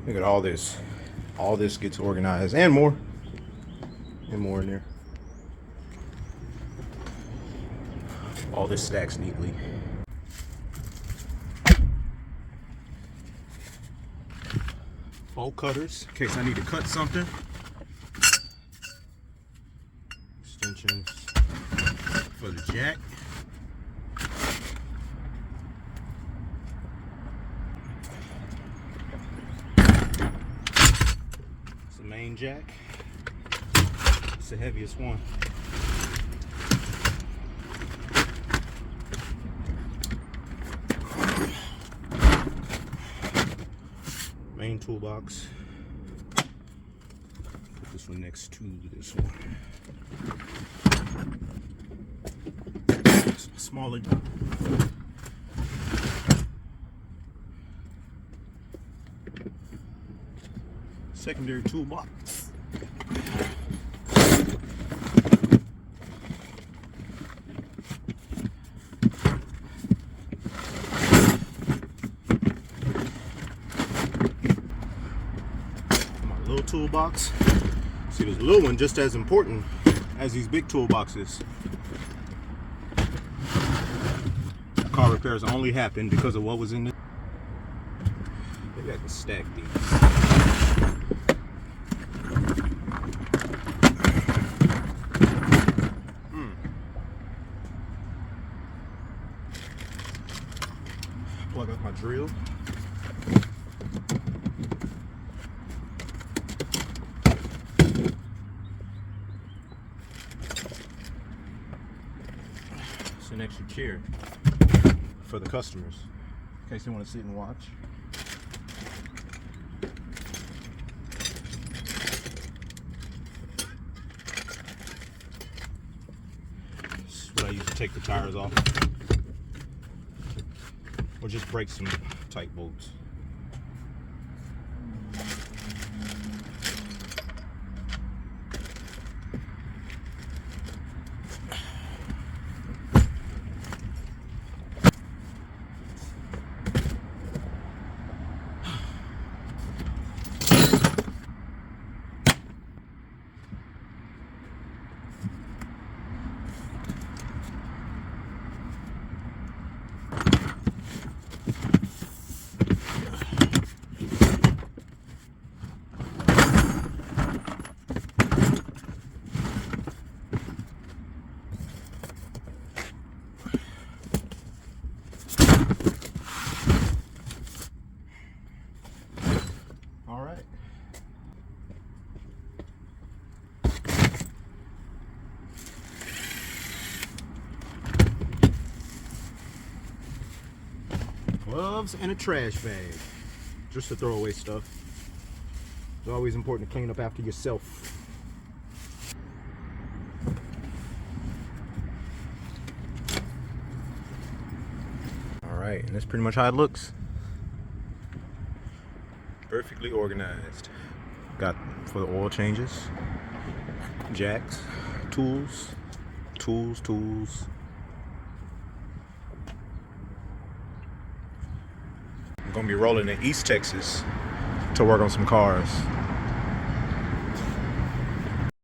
Look at all this. All this gets organized and more. And more in there. All this stacks neatly. Bolt cutters in case I need to cut something. Extensions for the jack. It's the main jack. It's the heaviest one. Main toolbox. Put this one next to this one. Smaller. Secondary toolbox. Little toolbox. See, this little one just as important as these big toolboxes. Car repairs only happen because of what was in it. Maybe I can stack these. Plug up my drill. An extra chair for the customers in case they want to sit and watch. This is what I use to take the tires off or just break some tight bolts. Gloves and a trash bag, just to throw away stuff. It's always important to clean up after yourself. All right, and that's pretty much how it looks. Perfectly organized. Got for the oil changes, jacks, tools. I'm gonna be rolling to East Texas to work on some cars.